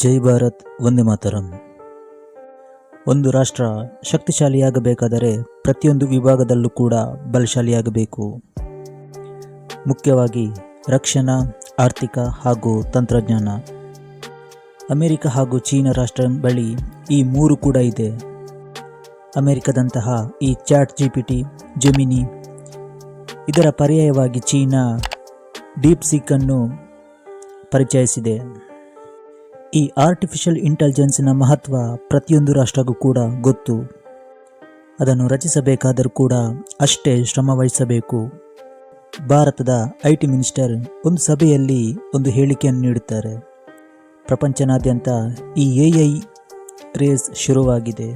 ಜೈ ಭಾರತ್, ವಂದೇ ಮಾತರಂ. ಒಂದು ರಾಷ್ಟ್ರ ಶಕ್ತಿಶಾಲಿಯಾಗಬೇಕಾದರೆ ಪ್ರತಿಯೊಂದು ವಿಭಾಗದಲ್ಲೂ ಕೂಡ ಬಲಶಾಲಿಯಾಗಬೇಕು. ಮುಖ್ಯವಾಗಿ ರಕ್ಷಣಾ, ಆರ್ಥಿಕ ಹಾಗೂ ತಂತ್ರಜ್ಞಾನ. ಅಮೆರಿಕ ಹಾಗೂ ಚೀನಾ ರಾಷ್ಟ್ರ ಬಳಿ ಈ ಮೂರು ಕೂಡ ಇದೆ. ಅಮೆರಿಕದಂತಹ ಈ ಚಾಟ್ ಜಿಪಿಟಿ, ಜೆಮಿನಿ, ಇದರ ಪರ್ಯಾಯವಾಗಿ ಚೀನಾ ಡೀಪ್ ಸೀಕ್ ಅನ್ನು ಪರಿಚಯಿಸಿದೆ. ಈ ಆರ್ಟಿಫಿಷಿಯಲ್ ಇಂಟೆಲಿಜೆನ್ಸ್ನ ಮಹತ್ವ ಪ್ರತಿಯೊಂದು ರಾಷ್ಟ್ರಕ್ಕೂ ಕೂಡ ಗೊತ್ತು. ಅದನ್ನು ರಚಿಸಬೇಕಾದರೂ ಕೂಡ ಅಷ್ಟೇ ಶ್ರಮ ವಹಿಸಬೇಕು. ಭಾರತದ IT ಮಿನಿಸ್ಟರ್ ಒಂದು ಸಭೆಯಲ್ಲಿ ಒಂದು ಹೇಳಿಕೆಯನ್ನು ನೀಡುತ್ತಾರೆ. ಪ್ರಪಂಚನಾದ್ಯಂತ ಈ AI ರೇಸ್ ಶುರುವಾಗಿದೆ,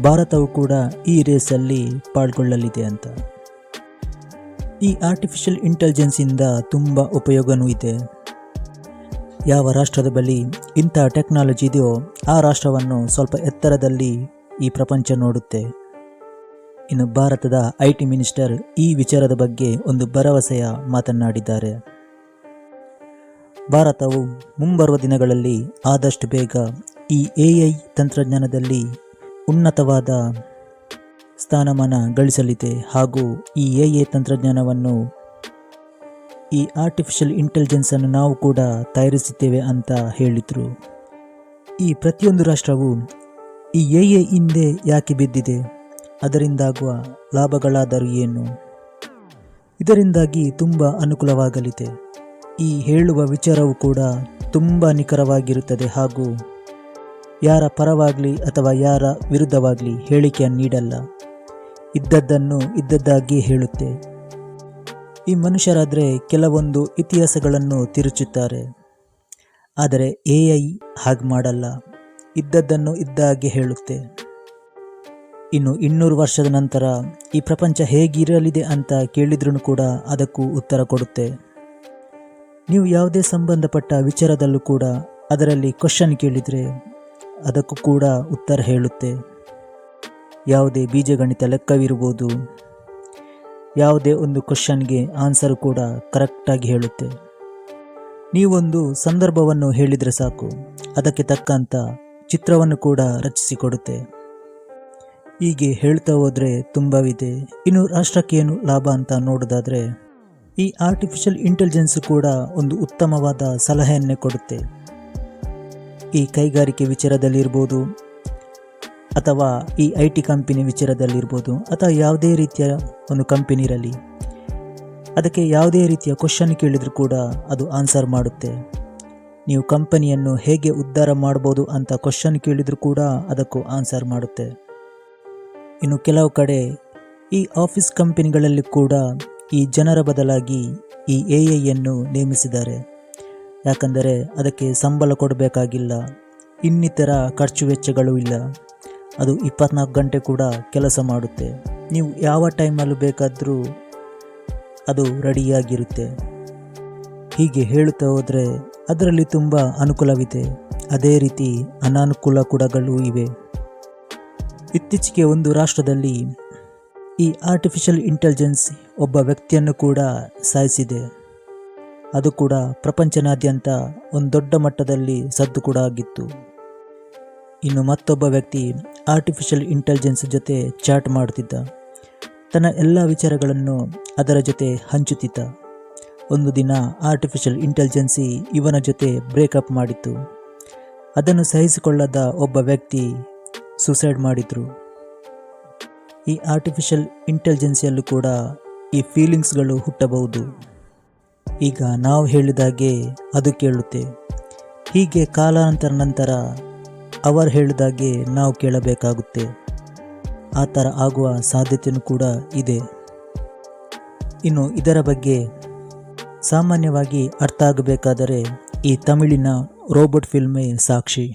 ಭಾರತವು ಕೂಡ ಈ ರೇಸಲ್ಲಿ ಪಾಲ್ಗೊಳ್ಳಲಿದೆ ಅಂತ. ಈ ಆರ್ಟಿಫಿಷಿಯಲ್ ಇಂಟೆಲಿಜೆನ್ಸಿಂದ ತುಂಬ ಉಪಯೋಗವೂ ಇದೆ. ಯಾವ ರಾಷ್ಟ್ರದ ಬಳಿ ಇಂಥ ಟೆಕ್ನಾಲಜಿ ಇದೆಯೋ ಆ ರಾಷ್ಟ್ರವನ್ನು ಸ್ವಲ್ಪ ಎತ್ತರದಲ್ಲಿ ಈ ಪ್ರಪಂಚ ನೋಡುತ್ತೆ. ಇನ್ನು ಭಾರತದ IT ಮಿನಿಸ್ಟರ್ ಈ ವಿಚಾರದ ಬಗ್ಗೆ ಒಂದು ಭರವಸೆಯ ಮಾತನಾಡಿದ್ದಾರೆ. ಭಾರತವು ಮುಂಬರುವ ದಿನಗಳಲ್ಲಿ ಆದಷ್ಟು ಬೇಗ ಈ AI ತಂತ್ರಜ್ಞಾನದಲ್ಲಿ ಉನ್ನತವಾದ ಸ್ಥಾನಮಾನ ಗಳಿಸಲಿದೆ ಹಾಗೂ ಈ AI ತಂತ್ರಜ್ಞಾನವನ್ನು, ಈ ಆರ್ಟಿಫಿಷಿಯಲ್ ಇಂಟೆಲಿಜೆನ್ಸನ್ನು ನಾವು ಕೂಡ ತಯಾರಿಸುತ್ತೇವೆ ಅಂತ ಹೇಳಿದರು. ಈ ಪ್ರತಿಯೊಂದು ರಾಷ್ಟ್ರವು ಈ AI ಹಿಂದೆ ಯಾಕೆ ಬಿದ್ದಿದೆ, ಅದರಿಂದಾಗುವ ಲಾಭಗಳಾದರೂ ಏನು, ಇದರಿಂದಾಗಿ ತುಂಬ ಅನುಕೂಲವಾಗಲಿದೆ. ಈ ಹೇಳುವ ವಿಚಾರವು ಕೂಡ ತುಂಬ ನಿಖರವಾಗಿರುತ್ತದೆ ಹಾಗೂ ಯಾರ ಪರವಾಗಲಿ ಅಥವಾ ಯಾರ ವಿರುದ್ಧವಾಗಲಿ ಹೇಳಿಕೆಯನ್ನು ನೀಡಲ್ಲ. ಇದ್ದದ್ದನ್ನು ಇದ್ದದ್ದಾಗಿ ಹೇಳುತ್ತೆ. ಈ ಮನುಷ್ಯರಾದರೆ ಕೆಲವೊಂದು ಇತಿಹಾಸಗಳನ್ನು ತಿರುಚುತ್ತಾರೆ, ಆದರೆ AI ಹಾಗೆ ಮಾಡಲ್ಲ, ಇದ್ದದ್ದನ್ನು ಇದ್ದಾಗೆ ಹೇಳುತ್ತೆ. ಇನ್ನು 200 ವರ್ಷದ ನಂತರ ಈ ಪ್ರಪಂಚ ಹೇಗಿರಲಿದೆ ಅಂತ ಕೇಳಿದ್ರೂ ಕೂಡ ಅದಕ್ಕೂ ಉತ್ತರ ಕೊಡುತ್ತೆ. ನೀವು ಯಾವುದೇ ಸಂಬಂಧಪಟ್ಟ ವಿಚಾರದಲ್ಲೂ ಕೂಡ ಅದರಲ್ಲಿ ಕ್ವಶನ್ ಕೇಳಿದರೆ ಅದಕ್ಕೂ ಕೂಡ ಉತ್ತರ ಹೇಳುತ್ತೆ. ಯಾವುದೇ ಬೀಜಗಣಿತ ಲೆಕ್ಕವಿರ್ಬೋದು, ಯಾವುದೇ ಒಂದು ಕ್ವಶನ್ಗೆ ಆನ್ಸರ್ ಕೂಡ ಕರೆಕ್ಟಾಗಿ ಹೇಳುತ್ತೆ. ನೀವೊಂದು ಸಂದರ್ಭವನ್ನು ಹೇಳಿದರೆ ಸಾಕು, ಅದಕ್ಕೆ ತಕ್ಕಂಥ ಚಿತ್ರವನ್ನು ಕೂಡ ರಚಿಸಿಕೊಡುತ್ತೆ. ಹೀಗೆ ಹೇಳ್ತಾ ಹೋದರೆ ತುಂಬವಿದೆ. ಇನ್ನು ರಾಷ್ಟ್ರಕ್ಕೇನು ಲಾಭ ಅಂತ ನೋಡೋದಾದರೆ, ಈ ಆರ್ಟಿಫಿಷಿಯಲ್ ಇಂಟೆಲಿಜೆನ್ಸ್ ಕೂಡ ಒಂದು ಉತ್ತಮವಾದ ಸಲಹೆಯನ್ನೇ ಕೊಡುತ್ತೆ. ಈ ಕೈಗಾರಿಕೆ ವಿಚಾರದಲ್ಲಿರ್ಬೋದು ಅಥವಾ ಈ IT ಕಂಪನಿ ವಿಚಾರದಲ್ಲಿರ್ಬೋದು ಅಥವಾ ಯಾವುದೇ ರೀತಿಯ ಒಂದು ಕಂಪನಿ ಇರಲಿ, ಅದಕ್ಕೆ ಯಾವುದೇ ರೀತಿಯ ಕ್ವಶನ್ ಕೇಳಿದರೂ ಕೂಡ ಅದು ಆನ್ಸರ್ ಮಾಡುತ್ತೆ. ನೀವು ಕಂಪನಿಯನ್ನು ಹೇಗೆ ಉದ್ಧಾರ ಮಾಡ್ಬೋದು ಅಂತ ಕ್ವಶನ್ ಕೇಳಿದರೂ ಕೂಡ ಅದಕ್ಕೂ ಆನ್ಸರ್ ಮಾಡುತ್ತೆ. ಇನ್ನು ಕೆಲವು ಕಡೆ ಈ ಆಫೀಸ್ ಕಂಪನಿಗಳಲ್ಲಿ ಕೂಡ ಈ ಜನರ ಬದಲಾಗಿ ಈ AIಯನ್ನು ನೇಮಿಸಿದ್ದಾರೆ. ಯಾಕಂದರೆ ಅದಕ್ಕೆ ಸಂಬಳ ಕೊಡಬೇಕಾಗಿಲ್ಲ, ಇನ್ನಿತರ ಖರ್ಚು ವೆಚ್ಚಗಳು ಇಲ್ಲ. ಅದು 24 ಗಂಟೆ ಕೂಡ ಕೆಲಸ ಮಾಡುತ್ತೆ. ನೀವು ಯಾವ ಟೈಮಲ್ಲೂ ಬೇಕಾದರೂ ಅದು ರೆಡಿಯಾಗಿರುತ್ತೆ. ಹೀಗೆ ಹೇಳುತ್ತಾ ಹೋದರೆ ಅದರಲ್ಲಿ ತುಂಬ ಅನುಕೂಲವಿದೆ, ಅದೇ ರೀತಿ ಅನಾನುಕೂಲ ಕೂಡಗಳು ಇವೆ. ಇತ್ತೀಚೆಗೆ ಒಂದು ರಾಷ್ಟ್ರದಲ್ಲಿ ಈ ಆರ್ಟಿಫಿಷಿಯಲ್ ಇಂಟೆಲಿಜೆನ್ಸ್ ಒಬ್ಬ ವ್ಯಕ್ತಿಯನ್ನು ಕೂಡ ಸಾಯಿಸಿದೆ. ಅದು ಕೂಡ ಪ್ರಪಂಚನಾದ್ಯಂತ ಒಂದು ದೊಡ್ಡ ಮಟ್ಟದಲ್ಲಿ ಸದ್ದು ಕೂಡ ಆಗಿತ್ತು. ಇನ್ನು ಮತ್ತೊಬ್ಬ ವ್ಯಕ್ತಿ ಆರ್ಟಿಫಿಷಿಯಲ್ ಇಂಟೆಲಿಜೆನ್ಸ್ ಜೊತೆ ಚಾಟ್ ಮಾಡುತ್ತಿದ್ದ, ತನ್ನ ಎಲ್ಲ ವಿಚಾರಗಳನ್ನು ಅದರ ಜೊತೆ ಹಂಚುತ್ತಿದ್ದ. ಒಂದು ದಿನ ಆರ್ಟಿಫಿಷಿಯಲ್ ಇಂಟೆಲಿಜೆನ್ಸಿ ಇವನ ಜೊತೆ ಬ್ರೇಕಪ್ ಮಾಡಿತ್ತು. ಅದನ್ನು ಸಹಿಸಿಕೊಳ್ಳದ ಒಬ್ಬ ವ್ಯಕ್ತಿ ಸೂಸೈಡ್ ಮಾಡಿದ್ರು. ಈ ಆರ್ಟಿಫಿಷಿಯಲ್ ಇಂಟೆಲಿಜೆನ್ಸಿಯಲ್ಲೂ ಕೂಡ ಈ ಫೀಲಿಂಗ್ಸ್ಗಳು ಹುಟ್ಟಬಹುದು. ಈಗ ನಾವು ಹೇಳಿದಾಗೆ ಅದು ಕೇಳುತ್ತೆ. ಹೀಗೆ ಕಾಲಾನಂತರ ನಂತರ ಅವರು ಹೇಳಿದಾಗೆ ನಾವು ಕೇಳಬೇಕಾಗುತ್ತೆ. ಆ ಥರ ಆಗುವ ಸಾಧ್ಯತೆಯೂ ಕೂಡ ಇದೆ. ಇನ್ನು ಇದರ ಬಗ್ಗೆ ಸಾಮಾನ್ಯವಾಗಿ ಅರ್ಥ ಆಗಬೇಕಾದರೆ ಈ ತಮಿಳಿನ ರೋಬೋಟ್ ಫಿಲ್ಮೇ ಸಾಕ್ಷಿ.